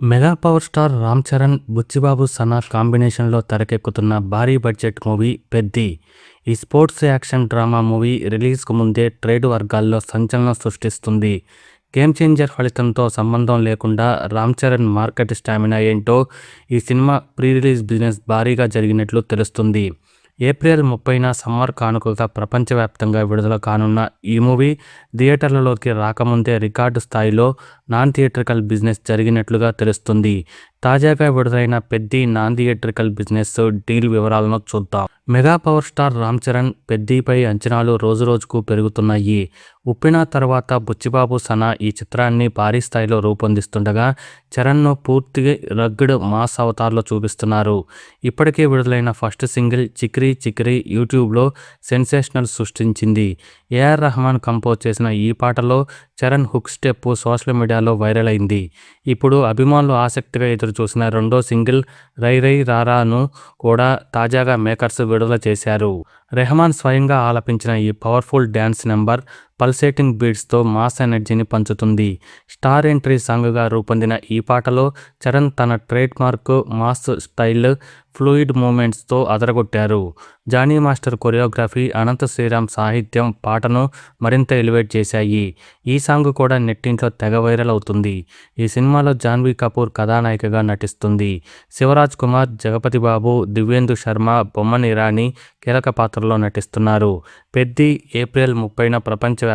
Mega power star Ram Charan, Buchibabu, Sana కాంబినేషన్లో తెరకెక్కుతున్న భారీ బడ్జెట్ మూవీ 'పెద్ది'. ఈ స్పోర్ట్స్ యాక్షన్ డ్రామా మూవీ రిలీజ్కు ముందే ట్రేడ్ వర్గాల్లో సంచలనం సృష్టిస్తుంది. గేమ్ చేంజర్ ఫలితంతో సంబంధం లేకుండా రామ్ చరణ్ మార్కెట్ స్టామినా ఏంటో ఈ సినిమా ప్రీ రిలీజ్ బిజినెస్ భారీగా జరిగినట్లు తెలుస్తుంది. ఏప్రిల్ 30న సమ్మర్ కానుకగా ప్రపంచవ్యాప్తంగా విడుదల కానున్న ఈ మూవీ థియేటర్లలోకి రాకముందే రికార్డు స్థాయిలో నాన్ థియేట్రికల్ బిజినెస్ జరిగినట్లుగా తెలుస్తుంది. తాజాగా విడుదలైన 'Peddi' non theatrical business deal వివరాలను చూద్దాం. Mega power star Ram Charan 'పెద్ది'పై అంచనాలు రోజురోజుకు పెరుగుతున్నాయి. 'ఉప్పెన' తర్వాత బుచ్చిబాబు, సనా ఈ చిత్రాన్ని భారీ స్థాయిలో రూపొందిస్తుండగా చరణ్ను పూర్తి రగ్డ్ మాస్ అవతార్లో చూపిస్తున్నారు. ఇప్పటికే విడుదలైన ఫస్ట్ సింగిల్ 'చిక్రీ చిక్రీ' యూట్యూబ్లో సెన్సేషనల్ సృష్టించింది. ఏఆర్ రెహమాన్ కంపోజ్ చేసిన ఈ పాటలో చరణ్ హుక్ స్టెప్ సోషల్ మీడియాలో వైరల్ అయింది. ఇప్పుడు అభిమానులు ఆసక్తిగా ఎదురుచూసిన రెండో సింగిల్ 'రై రై రారా'ను కూడా తాజాగా మేకర్స్ విడుదల చేశారు. రెహమాన్ స్వయంగా ఆలపించిన ఈ పవర్ఫుల్ డ్యాన్స్ నెంబర్ పల్సేటింగ్ బీట్స్తో మాస్ ఎనర్జీని పంచుతుంది. స్టార్ ఎంట్రీ సాంగ్గా రూపొందిన ఈ పాటలో చరణ్ తన trade mark mass style, fluid మూమెంట్స్తో అదరగొట్టారు. జానీ మాస్టర్ కొరియోగ్రఫీ, అనంత శ్రీరామ్ సాహిత్యం పాటను మరింత ఎలివేట్ చేశాయి. ఈ సాంగ్ కూడా నెట్టింట్లో తెగ వైరల్ అవుతుంది. ఈ సినిమాలో జాన్వీ కపూర్ కథానాయికగా నటిస్తుంది. శివరాజ్ కుమార్, జగపతి బాబు, దివ్యేందు శర్మ, బొమ్మన్ ఇరానీ కీలక పాత్రలో నటిస్తున్నారు. 'పెద్ది' ఏప్రిల్ 30న ప్రపంచవ్యాప్తంగా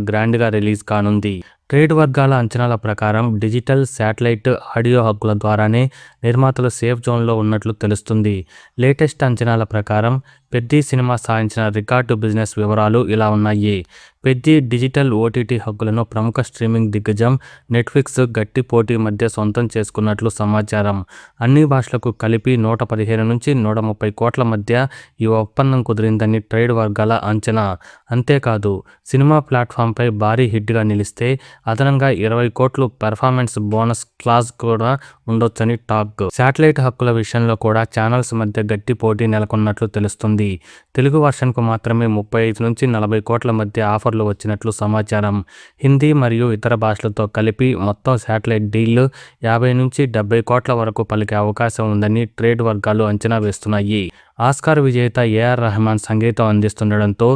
గ్రాండ్గా రిలీజ్ కానుంది. ట్రేడ్ వర్గాల అంచనాల ప్రకారం డిజిటల్, శాటిలైట్, ఆడియో హక్కుల ద్వారానే నిర్మాతలు సేఫ్ జోన్లో ఉన్నట్లు తెలుస్తుంది. లేటెస్ట్ అంచనాల ప్రకారం 'పెద్ది' సినిమా సాధించిన రికార్డు బిజినెస్ వివరాలు ఇలా ఉన్నాయి. 'పెద్ది' డిజిటల్ ఓటీటీ హక్కులను ప్రముఖ స్ట్రీమింగ్ దిగ్గజం నెట్ఫ్లిక్స్ గట్టి పోటీ మధ్య సొంతం చేసుకున్నట్లు సమాచారం. అన్ని భాషలకు కలిపి 115 నుంచి 130 కోట్ల మధ్య ఈ ఒప్పందం కుదిరిందని ట్రేడ్ వర్గాల అంచనా. అంతేకాదు సినిమా ప్లాట్ఫామ్పై భారీ హిట్గా నిలిస్తే అదనంగా 20 కోట్లు పెర్ఫార్మెన్స్ బోనస్ క్లాజ్ కూడా ఉండొచ్చని టాక్. శాటిలైట్ హక్కుల విషయంలో కూడా ఛానల్స్ మధ్య గట్టి పోటీ నెలకొన్నట్లు తెలుస్తుంది. తెలుగు వర్షన్కు మాత్రమే 35 నుంచి 40 కోట్ల మధ్య ఆఫర్లు వచ్చినట్లు సమాచారం. హిందీ మరియు ఇతర భాషలతో కలిపి మొత్తం శాటిలైట్ డీల్ 50 నుంచి 70 కోట్ల వరకు పలికే అవకాశం ఉందని ట్రేడ్ వర్గాలు అంచనా వేస్తున్నాయి. ఆస్కార్ విజేత ఏఆర్ రెహమాన్ సంగీతం అందిస్తుండడంతో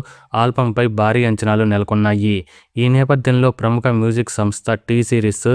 ఆల్బంపై భారీ అంచనాలు నెలకొన్నాయి. ఈ నేపథ్యంలో ప్రముఖ మ్యూజిక్ సంస్థ టీ సిరీస్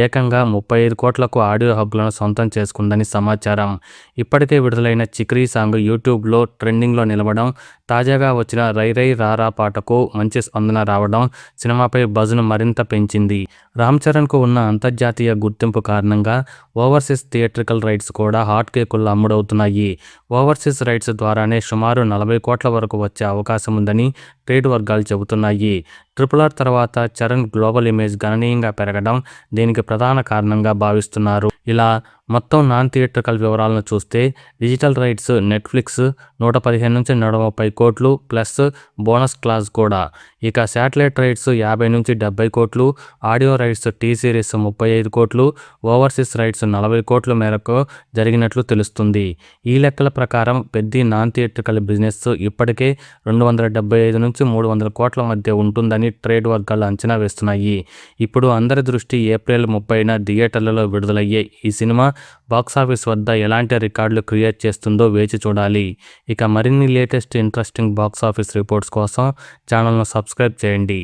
ఏకంగా 35 కోట్లకు ఆడియో హక్కులను సొంతం చేసుకుందని సమాచారం. ఇప్పటికే విడుదలైన 'చిక్రీ' సాంగ్ యూట్యూబ్లో ట్రెండింగ్లో నిలవడం, తాజాగా వచ్చిన 'రై రై రారా' పాటకు మంచి స్పందన రావడం సినిమాపై బజ్ను మరింత పెంచింది. రామ్ చరణ్కు ఉన్న అంతర్జాతీయ గుర్తింపు కారణంగా ఓవర్సీస్ థియేట్రికల్ రైట్స్ కూడా హాట్ కేకుల్లో అమ్ముడవుతున్నాయి. ఓవర్సీస్ రైట్స్ ద్వారానే సుమారు 40 కోట్ల వరకు వచ్చే అవకాశం ఉందని ట్రేడ్ వర్గాలు చెబుతున్నాయి. RRR తర్వాత చరణ్ గ్లోబల్ ఇమేజ్ గణనీయంగా పెరగడం దీనికి ప్రధాన కారణంగా భావిస్తున్నారు. ఇలా మొత్తం నాన్ థియేట్రికల్ వివరాలను చూస్తే డిజిటల్ రైట్స్ నెట్ఫ్లిక్స్ 115 నుంచి 130 కోట్లు ప్లస్ బోనస్ క్లాజ్ కూడా. ఇక శాటిలైట్ రైట్స్ 50 నుంచి 70 కోట్లు, ఆడియో రైట్స్ టీ సిరీస్ 35 కోట్లు, ఓవర్సీస్ రైట్స్ 40 కోట్ల మేరకు జరిగినట్లు తెలుస్తుంది. ఈ లెక్కల ప్రకారం 'పెద్ది' నాన్ థియేట్రికల్ బిజినెస్ ఇప్పటికే 275 నుంచి 300 కోట్ల మధ్య ఉంటుందని ట్రేడ్ వర్గాలు అంచనా వేస్తున్నాయి. ఇప్పుడు అందరి దృష్టి ఏప్రిల్ 30న థియేటర్లలో విడుదలయ్యే ఈ సినిమా బాక్సాఫీస్ వద్ద ఎలాంటి రికార్డులు క్రియేట్ చేస్తుందో వేచి చూడాలి. ఇక మరిన్ని లేటెస్ట్ ఇంట్రెస్టింగ్ బాక్సాఫీస్ రిపోర్ట్స్ కోసం ఛానల్ను సబ్స్క్రైబ్ చేయండి.